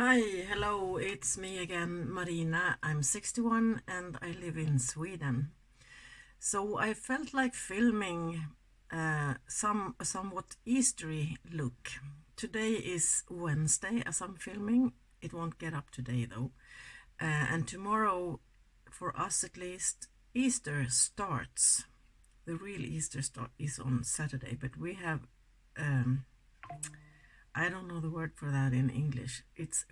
Hi, hello, it's me again, Marina. I'm 61 and I live in Sweden. So I felt like filming a somewhat Eastery look. Today is Wednesday as I'm filming. It won't get up today though. And tomorrow, for us at least, Easter starts. The real Easter start is on Saturday, but we have I don't know the word for that in English. It's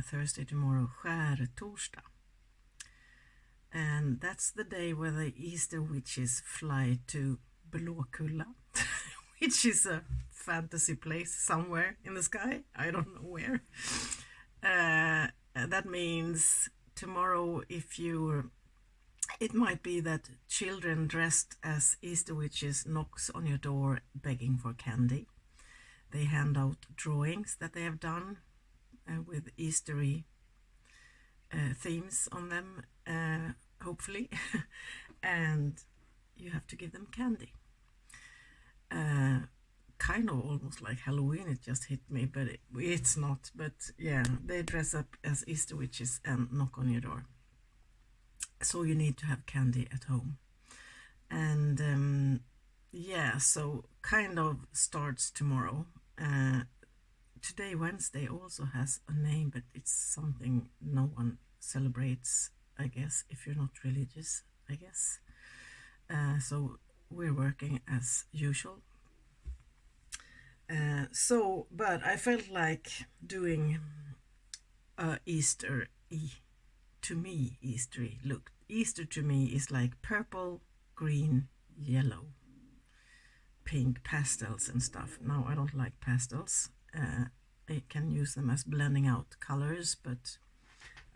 Thursday tomorrow, skärtorsdag. And that's the day where the Easter witches fly to Blåkulla, which is a fantasy place somewhere in the sky. I don't know where. That means tomorrow, it might be that children dressed as Easter witches knocks on your door begging for candy. They hand out drawings that they have done with Eastery themes on them, hopefully, and you have to give them candy. Kind of almost like Halloween, it just hit me, but it's not. But yeah, they dress up as Easter witches and knock on your door. So you need to have candy at home. And yeah, so kind of starts tomorrow. Today, Wednesday, also has a name, but it's something no one celebrates, I guess, if you're not religious, I guess. So we're working as usual. But I felt like doing a to me, Eastery look. Easter to me is like purple, green, yellow, pink pastels and stuff. Now I don't like pastels. I can use them as blending out colors, but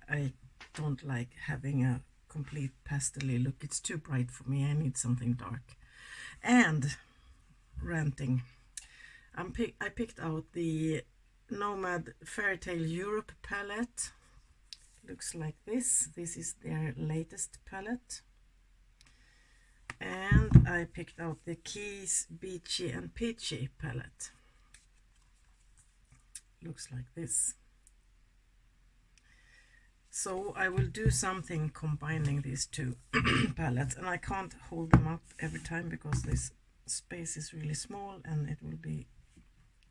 I don't like having a complete pastel-y look. It's too bright for me. I need something dark. And ranting, I picked out the Nomad Fairytale Europe palette. Looks like this. This is their latest palette. And I picked out the Keys Beachy and Peachy palette. Looks like this. So I will do something combining these two palettes, and I can't hold them up every time because this space is really small and it will be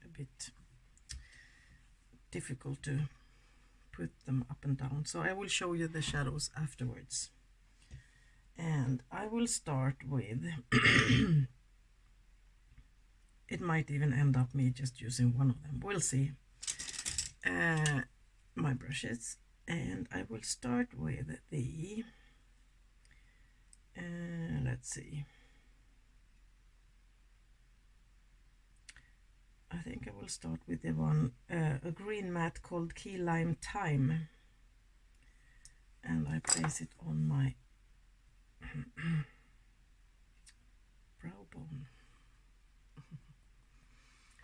a bit difficult to put them up and down. So I will show you the shadows afterwards. And I will start with it might even end up me just using one of them. We'll see. My brushes, and I will start with the let's see, I think I will start with the one a green matte called Key Lime Thyme, and I place it on my brow bone.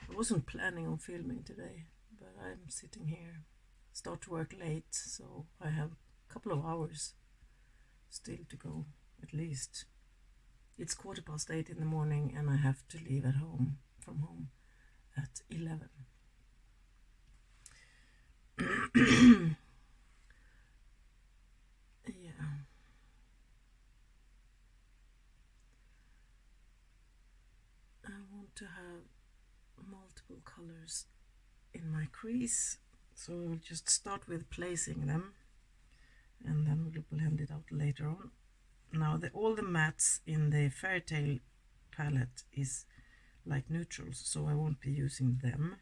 I wasn't planning on filming today, but I'm sitting here, start to work late, so I have a couple of hours still to go, at least. It's 8:15 in the morning and I have to leave from home at 11. Yeah. I want to have multiple colors in my crease, so we'll just start with placing them and then we'll blend it out later on. Now all the mattes in the Fairytale palette is like neutrals, so I won't be using them.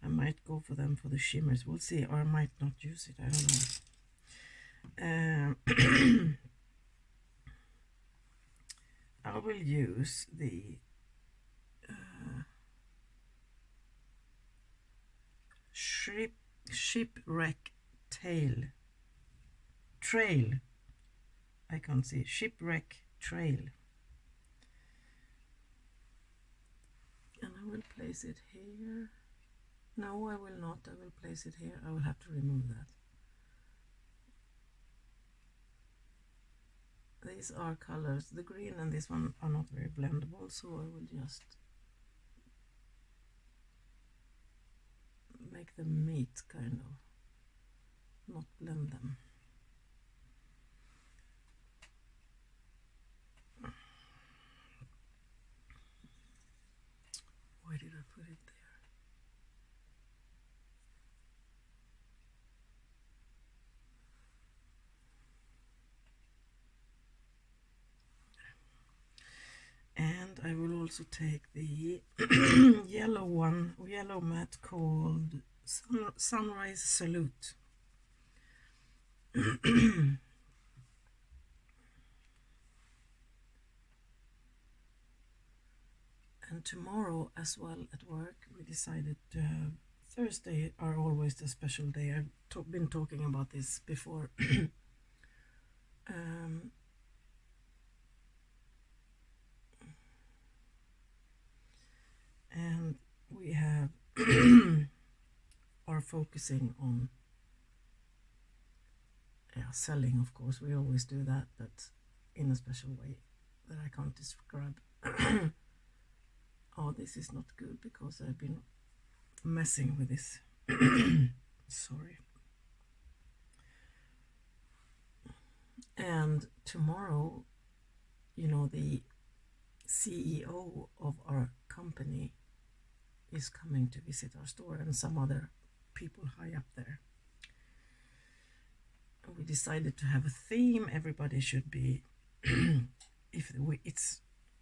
I might go for them for the shimmers, we'll see, or I might not use it, I don't know. I will use the Shipwreck Trail. I can't see. Shipwreck Trail. And I will place it here. No, I will not. I will place it here. I will have to remove that. These are colors. The green and this one are not very blendable, so I will just make them meet, kind of, not blend them. Why did I put it there? And I will also take the yellow matte called Sunrise Salute. And tomorrow as well at work, we decided Thursday are always the special day. I've been talking about this before. And we have are focusing on selling, of course. We always do that, but in a special way that I can't describe. Oh, this is not good because I've been messing with this. Sorry. And tomorrow, you know, the CEO of our company is coming to visit our store, and some other people high up there. We decided to have a theme. Everybody should be you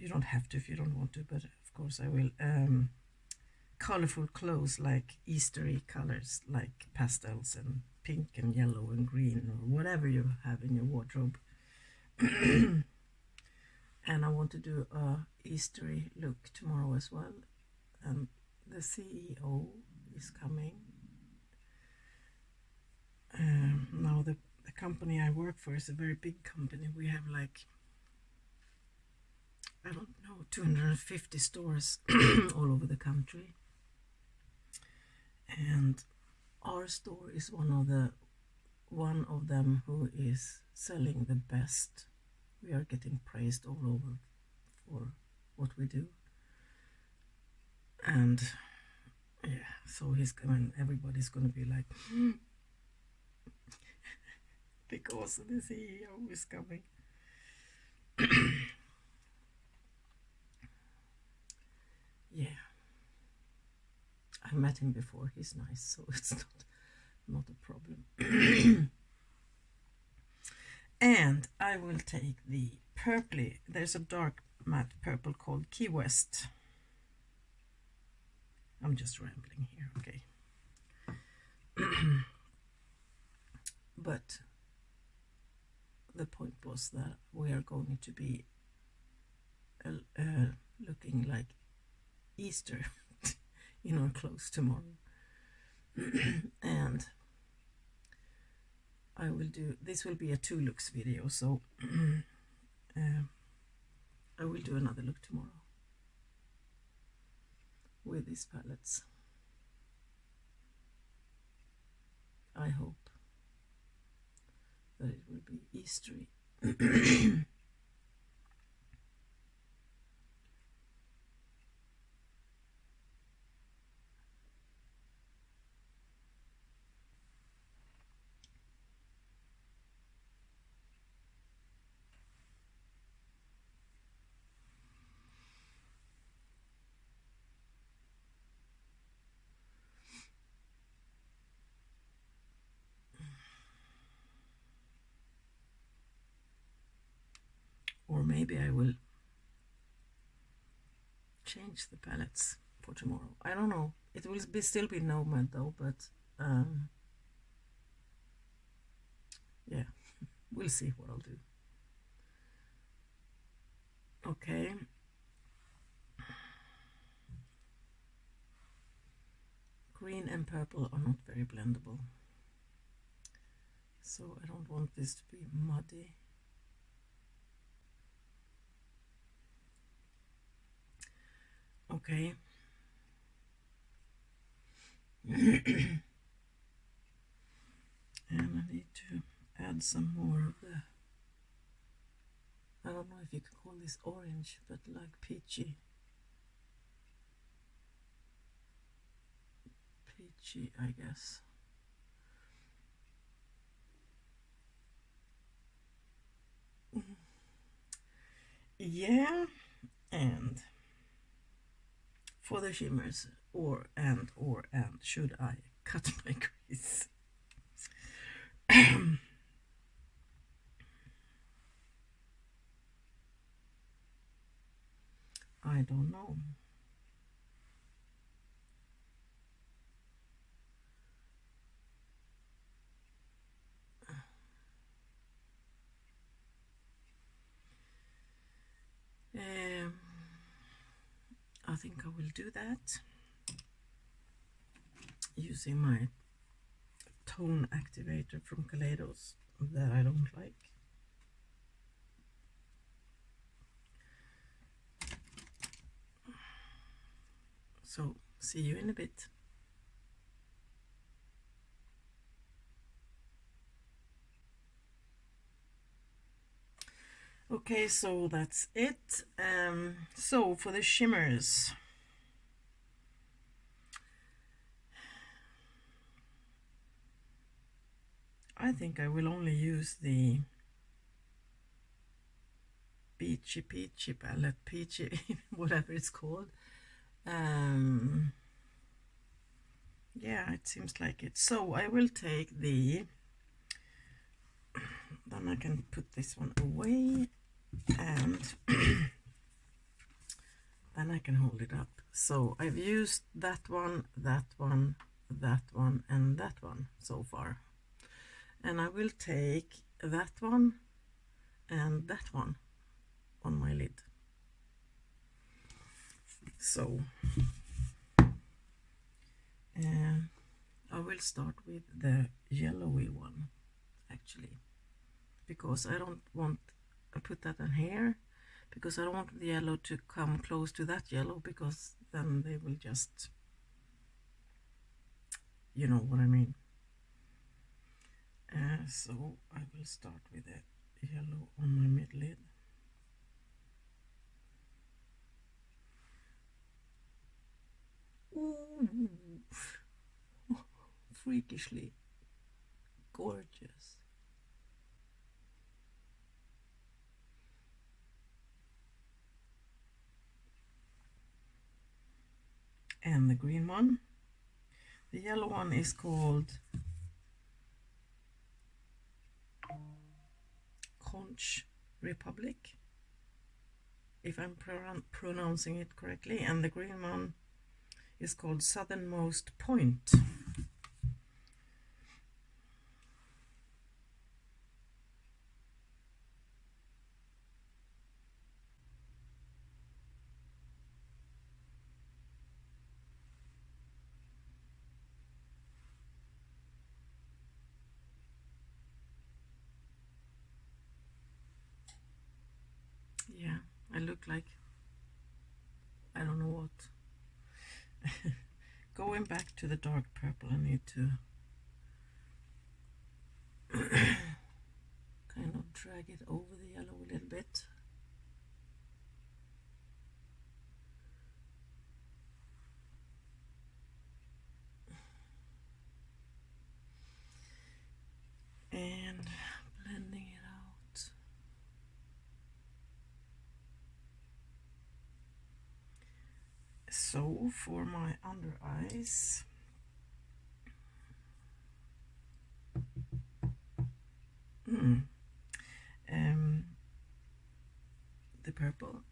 don't have to if you don't want to, but of course I will. Colorful clothes, like Eastery colors, like pastels and pink and yellow and green, or whatever you have in your wardrobe. And I want to do a Eastery look tomorrow as well. And the CEO is coming. Now the company I work for is a very big company. We have like, I don't know, 250 stores all over the country. And our store is one of them who is selling the best. We are getting praised all over for what we do. And yeah, so everybody's gonna be like, because the CEO is coming. Yeah, I met him before. He's nice, so it's not a problem. And I will take the purpley. There's a dark matte purple called Key West. I'm just rambling here, okay. But the point was that we are going to be looking like Easter in our clothes tomorrow. And I will do, this will be a 2 looks video, so I will do another look tomorrow with these palettes. I hope that it will be Eastery. Or maybe I will change the palettes for tomorrow. I don't know. It will still be Nomad though, but yeah, we'll see what I'll do. Okay. Green and purple are not very blendable, so I don't want this to be muddy. Okay. And I need to add some more of the, I don't know if you could call this orange, but like peachy peachy, I guess. Yeah, and for the shimmers, or and should I cut my crease? I don't know. Um, I think I will do that using my tone activator from Kaleidos that I don't like. So see you in a bit. Okay, so that's it. So for the shimmers, I think I will only use the peachy palette, peachy whatever it's called. Yeah, it seems like it. So I will take the, then I can put this one away, and then I can hold it up. So I've used that one, that one, that one, and that one so far. And I will take that one and that one on my lid. So I will start with the yellowy one, actually, because I don't want to put that in here, because I don't want the yellow to come close to that yellow, because then they will just, you know what I mean. So I will start with the yellow on my mid lid. Ooh, freakishly gorgeous. And the green one. The yellow one is called Conch Republic, if I'm pronouncing it correctly, and the green one is called Southernmost Point. Yeah, I look like I don't know what. Going back to the dark purple, I need to kind of drag it over the yellow a little bit. And blending it out. So for my under eyes, the purple,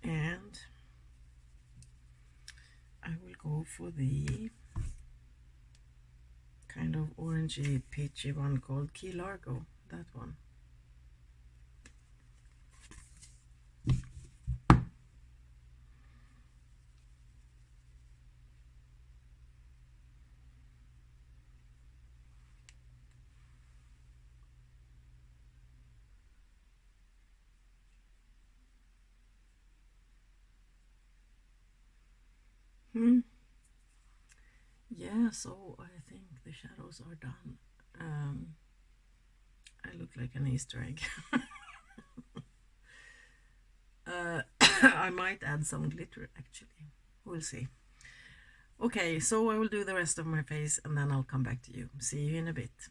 and I will go for the kind of orangey peachy one called Key Largo, that one. Yeah, so I think the shadows are done. I look like an Easter egg. I might add some glitter actually. We'll see. Okay, so I will do the rest of my face and then I'll come back to you. See you in a bit.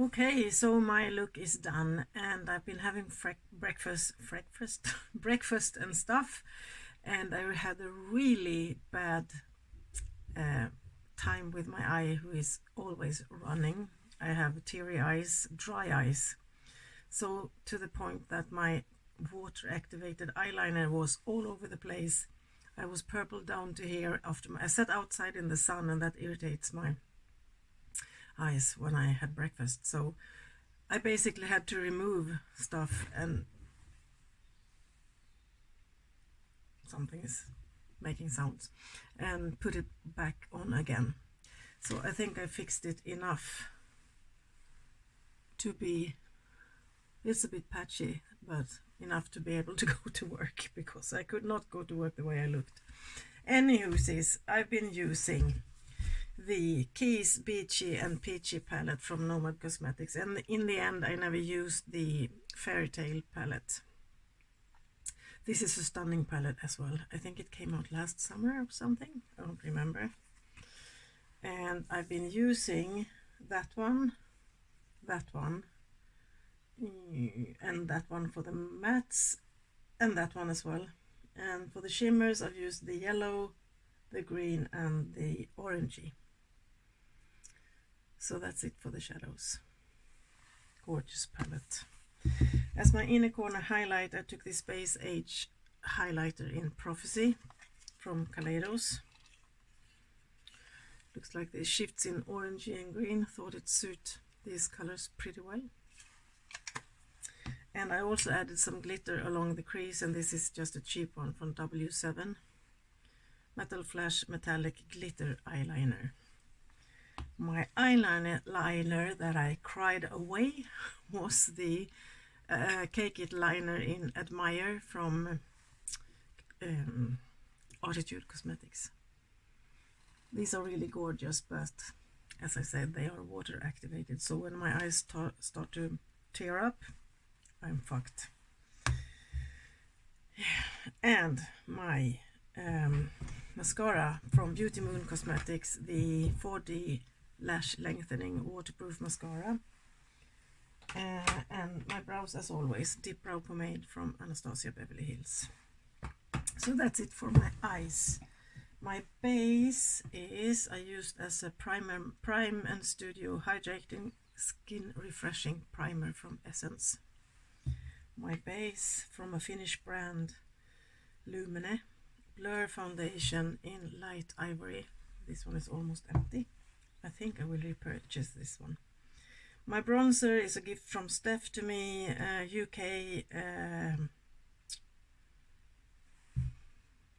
Okay, so my look is done and I've been having breakfast and stuff, and I had a really bad time with my eye, who is always running. I have teary eyes, dry eyes, so to the point that my water activated eyeliner was all over the place. I was purple down to here after I sat outside in the sun, and that irritates my eyes when I had breakfast. So I basically had to remove stuff, and something is making sounds, and put it back on again. So I think I fixed it enough to be, it's a bit patchy, but enough to be able to go to work, because I could not go to work the way I looked. Anywho, I've been using the Keys Beachy and Peachy palette from Nomad Cosmetics, and in the end I never used the Fairy Tale palette. This is a stunning palette as well. I think it came out last summer or something, I don't remember. And I've been using that one, and that one for the mattes, and that one as well. And for the shimmers I've used the yellow, the green and the orangey. So that's it for the shadows. Gorgeous palette. As my inner corner highlight, I took this Space Age highlighter in Prophecy from Kaleidos. Looks like this, shifts in orangey and green. Thought it suit these colors pretty well. And I also added some glitter along the crease, and this is just a cheap one from W7. Metal Flash Metallic Glitter Eyeliner. My eyeliner that I cried away was the Cake It liner in Admire from Attitude Cosmetics. These are really gorgeous, but as I said, they are water activated, so when my eyes start to tear up, I'm fucked. Yeah. And my mascara from Beauty Moon Cosmetics, the 4D Lash Lengthening Waterproof Mascara. And my brows, as always, Dip Brow Pomade from Anastasia Beverly Hills. So that's it for my eyes. My base is, I used as a Prime and Studio Hydrating Skin Refreshing Primer from Essence. My base from a Finnish brand, Lumene Blur Foundation in Light Ivory. This one is almost empty. I think I will repurchase this one. My bronzer is a gift from Steph to me, UK,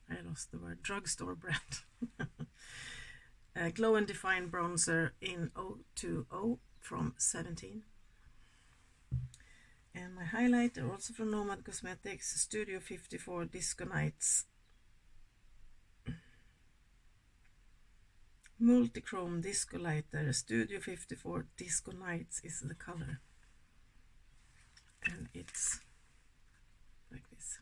I lost the word, drugstore brand. Glow and Define bronzer in 020 from 17. And my highlighter, also from Nomad Cosmetics, Studio 54 Disco Nights. Multichrome Disco Lighter, Studio 54 Disco Nights is the color. And it's like this.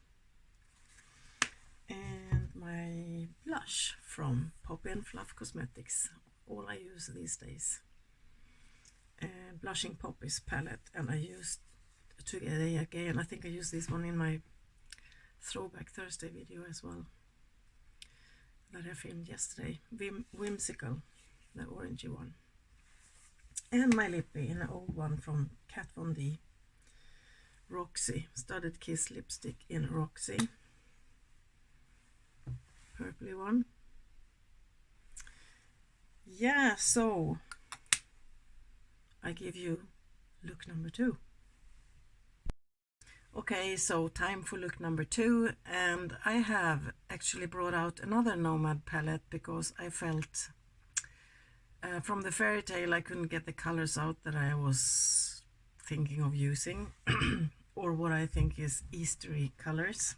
And my blush from Poppy and Fluff Cosmetics, all I use these days. Blushing Poppies palette, and I used today again, I think I used this one in my Throwback Thursday video as well, that I filmed yesterday. Whimsical, the orangey one. And my lippy, an old one from Kat Von D, Roxy, Studded Kiss lipstick in Roxy, purpley one. Yeah, so I give you look number 2. Okay, so time for look number 2, and I have actually brought out another Nomad palette because I felt from the Fairy Tale I couldn't get the colors out that I was thinking of using or what I think is Eastery colors,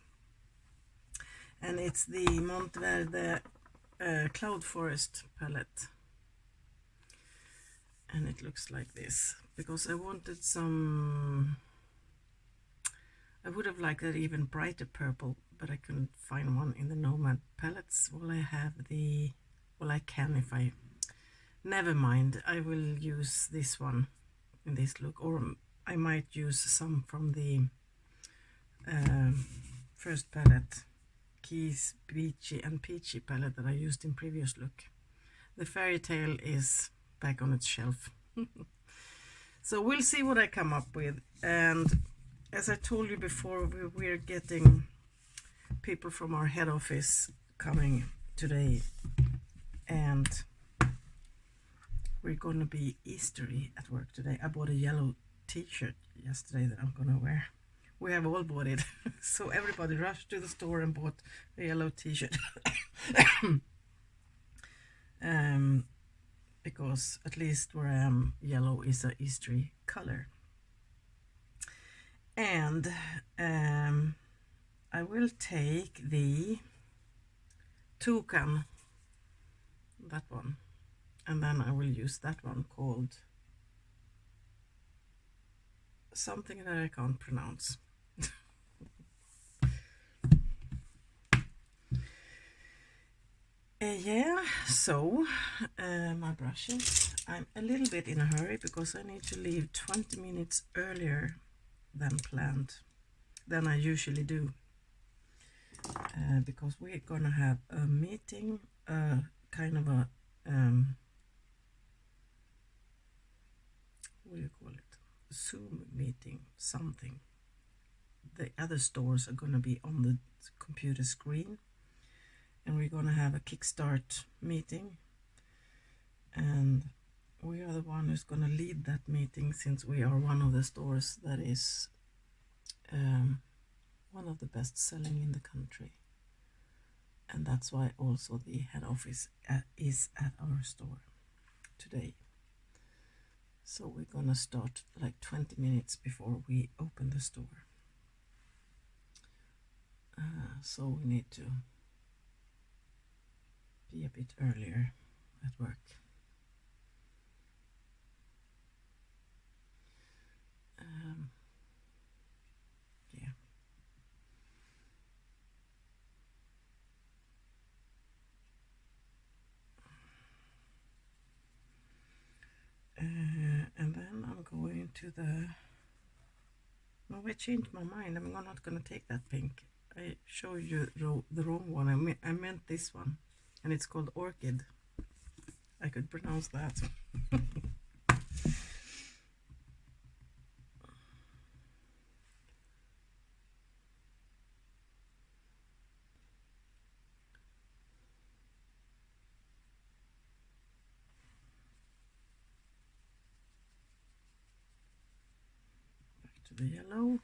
and it's the Monteverde Cloud Forest palette, and it looks like this because I wanted some. I would have liked an even brighter purple, but I couldn't find one in the Nomad palettes. Well, I have the. Well, I can if I. Never mind. I will use this one in this look, or I might use some from the first palette, Keys Beachy and Peachy palette that I used in previous look. The Fairy Tale is back on its shelf. So we'll see what I come up with. And as I told you before, we're getting people from our head office coming today, and we're gonna be Eastery at work today. I bought a yellow t-shirt yesterday that I'm gonna wear. We have all bought it. So everybody rushed to the store and bought a yellow t-shirt. Because at least where I am, yellow is a Eastery color. And I will take the toucan, that one, and then I will use that one called something that I can't pronounce. Yeah, so my brushes. I'm a little bit in a hurry because I need to leave 20 minutes earlier than planned, than I usually do, because we're gonna have a meeting, kind of a what do you call it, Zoom meeting, something. The other stores are gonna be on the computer screen, and we're gonna have a kickstart meeting, and we are the one who's gonna lead that meeting, since we are one of the stores that is one of the best selling in the country, and that's why also the head office is at our store today. So we're gonna start like 20 minutes before we open the store, so we need to be a bit earlier at work. Yeah. And then I'm going to the. No, I changed my mind. I'm not gonna take that pink. I showed you the wrong one. I meant this one, and it's called Orchid. I could pronounce that. Back to the yellow.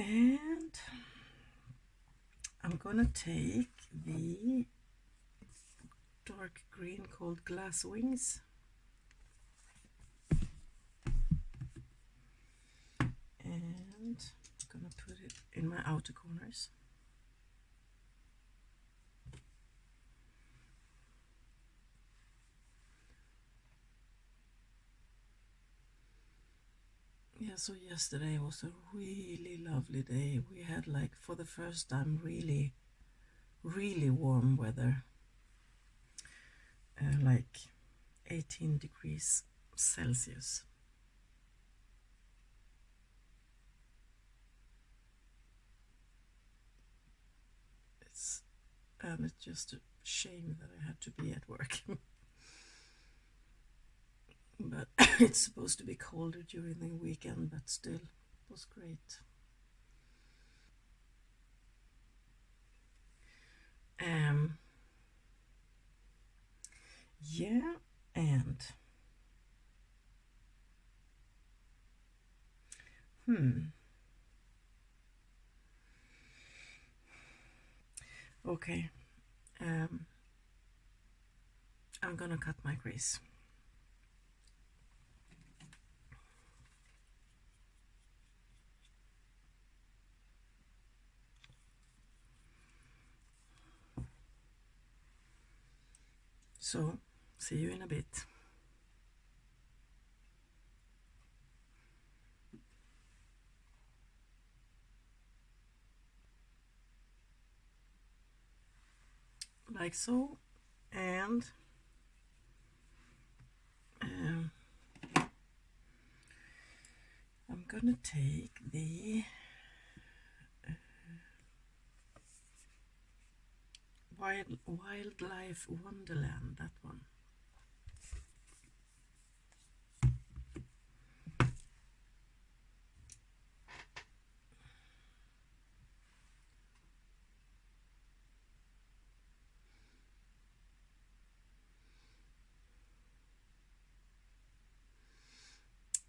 And I'm gonna take the dark green called Glass Wings, and I'm gonna put it in my outer corners. Yeah, so yesterday was a really lovely day. We had, like, for the first time, really, really warm weather, like 18 degrees Celsius. And it's just a shame that I had to be at work. But it's supposed to be colder during the weekend, but still, it was great. Yeah, and Okay. I'm gonna cut my crease. So, see you in a bit. Like so, and I'm gonna take the Wildlife Wonderland, that one.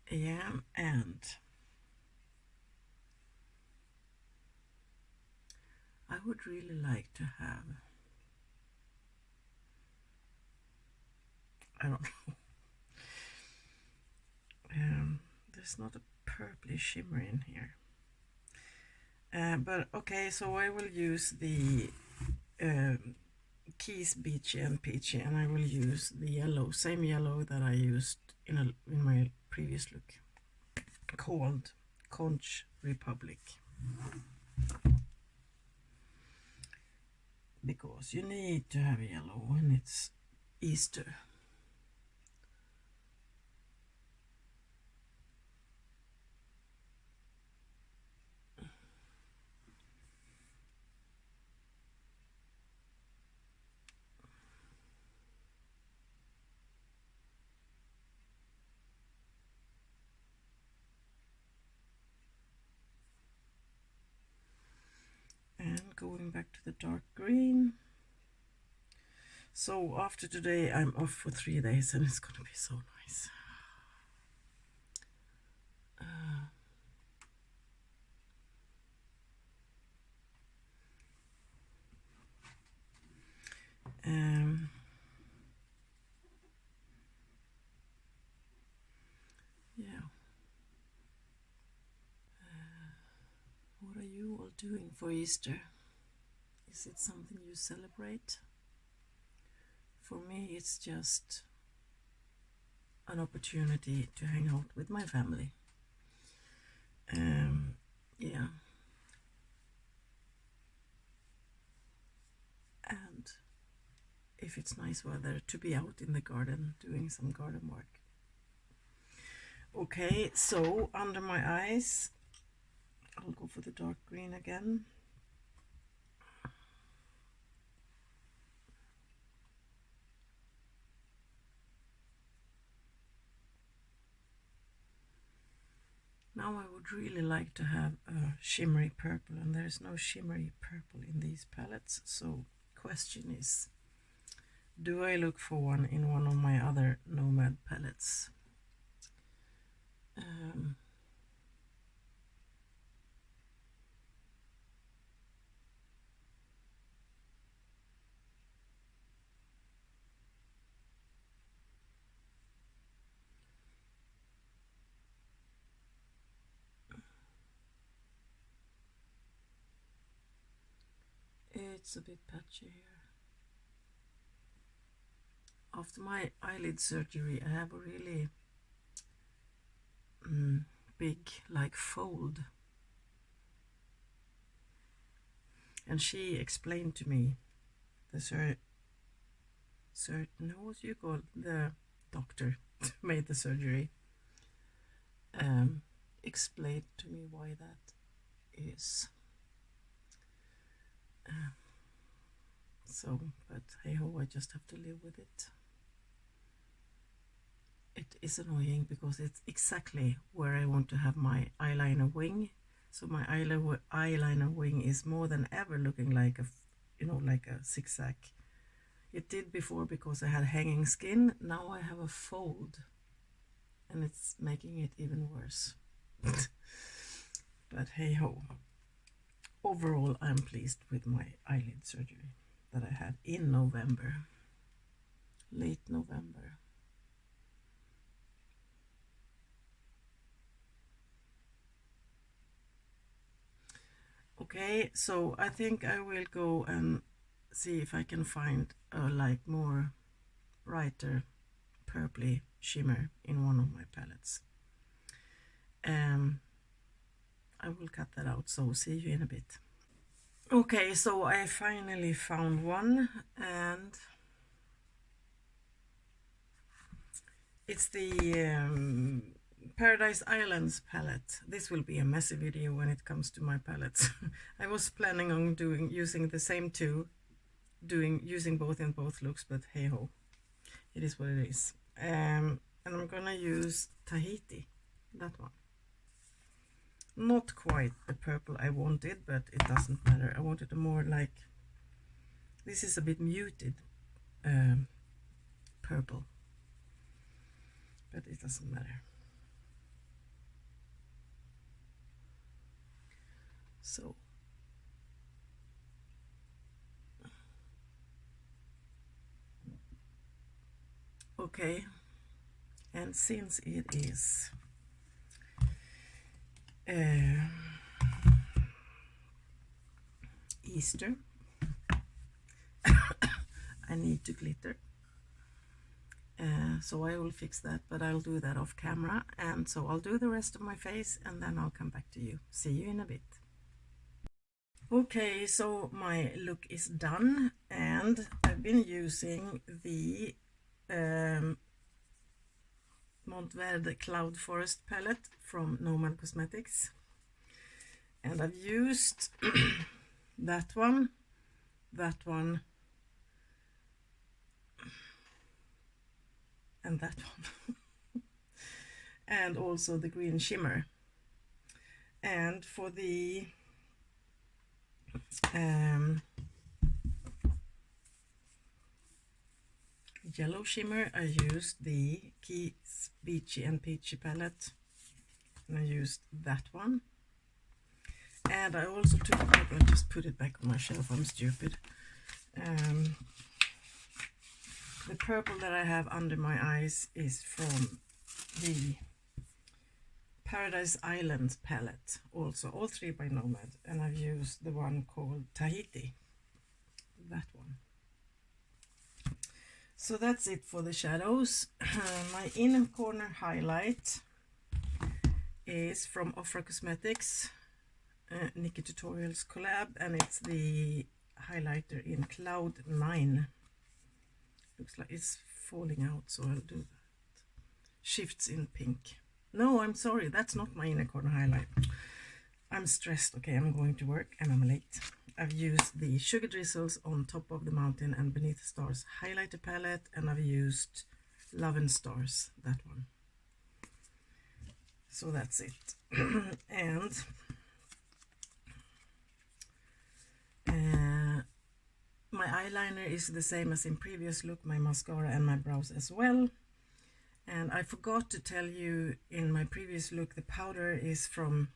Yeah, and I would really like to have, I don't know, there's not a purpley shimmer in here. But okay, so I will use the Keys Beachy and Peachy, and I will use the yellow, same yellow that I used in my previous look, called Conch Republic. Because you need to have yellow when it's Easter. And going back to the dark green. So after today I'm off for 3 days and it's gonna be so nice. Yeah. What are you all doing for Easter? Is it something you celebrate? For me, it's just an opportunity to hang out with my family. Yeah. And if it's nice weather, to be out in the garden doing some garden work. Okay, so under my eyes, I'll go for the dark green again. Now I would really like to have a shimmery purple, and there's no shimmery purple in these palettes, so question is, do I look for one in one of my other Nomad palettes? It's a bit patchy here. After my eyelid surgery, I have a really big, like, fold. And she explained to me, the the doctor made the surgery, explained to me why that is. So, but hey ho, I just have to live with it. It is annoying because it's exactly where I want to have my eyeliner wing. So my eyeliner wing is more than ever looking like a, like a zigzag. It did before because I had hanging skin. Now I have a fold, and it's making it even worse. But hey ho, overall I'm pleased with my eyelid surgery that I had in November, late November. Okay, so I think I will go and see if I can find a like more brighter purpley shimmer in one of my palettes. I will cut that out, so see you in a bit. Okay, so I finally found one, and it's the Paradise Islands palette. This will be a messy video when it comes to my palettes. I was planning on using the same two, using both in both looks, but hey ho, it is what it is. And I'm gonna use Tahiti, that one. Not quite the purple I wanted, but it doesn't matter. I wanted a more like, this is a bit muted purple, but it doesn't matter. So okay, and since it is Easter, I need to glitter, so I will fix that, but I'll do that off camera. And so I'll do the rest of my face and then I'll come back to you. See you in a bit. Okay, so my look is done, and I've been using the Montverde Cloud Forest palette from Nomad Cosmetics, and I've used that one, and that one and also the green shimmer. And for the yellow shimmer, I used the Keys Beachy and Peachy palette, and I used that one. And I also took a purple and just put it back on my shelf. I'm stupid. The purple that I have under my eyes is from the Paradise Islands palette, also all three by Nomad, and I've used the one called Tahiti, that one. So that's it for the shadows. My inner corner highlight is from Ofra Cosmetics, Nikki Tutorials collab, and it's the highlighter in Cloud 9. Looks like it's falling out, so I'll do that. Shifts in pink. No, I'm sorry, that's not my inner corner highlight. I'm stressed. Okay, I'm going to work and I'm late. I've used the Sugar Drizzles on Top of the Mountain and Beneath the Stars highlighter palette, and I've used Love and Stars, that one. So that's it. And my eyeliner is the same as in previous look, my mascara and my brows as well. And I forgot to tell you, in my previous look, the powder is from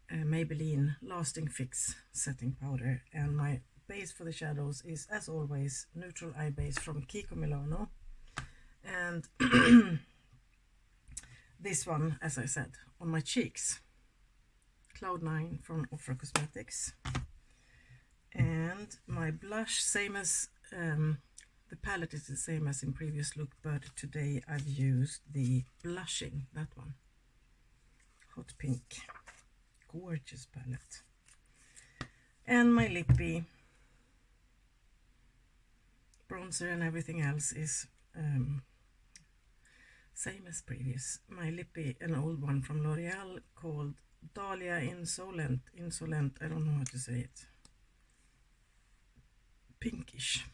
Maybelline Lasting Fix setting powder, and my base for the shadows is, as always, neutral eye base from Kiko Milano, and this one, as I said, on my cheeks, Cloud 9 from Ofra Cosmetics. And my blush, same as the palette is the same as in previous look, but today I've used the Blushing, that one, Hot Pink. Gorgeous palette. And my lippy, bronzer and everything else is same as previous. My lippy, an old one from L'Oreal called Dahlia Insolent, I don't know how to say it. Pinkish.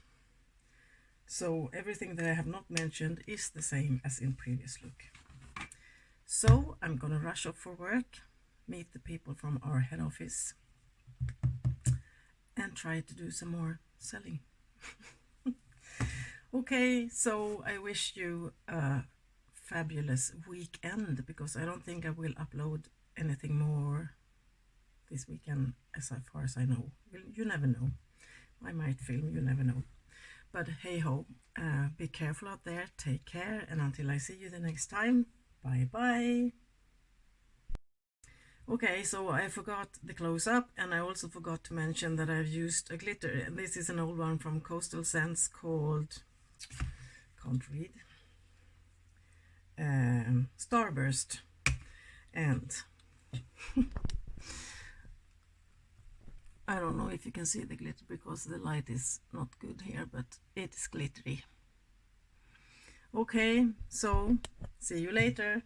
So everything that I have not mentioned is the same as in previous look. So I'm gonna rush off for work, meet the people from our head office, and try to do some more selling. Okay, so I wish you a fabulous weekend, because I don't think I will upload anything more this weekend as far as I know. You never know. I might film, you never know. But hey ho, be careful out there, take care, and until I see you the next time, bye bye. Okay, so I forgot the close-up, and I also forgot to mention that I've used a glitter, and this is an old one from Coastal Scents called, can't read, Starburst. And I don't know if you can see the glitter because the light is not good here, but it is glittery. Okay, so see you later.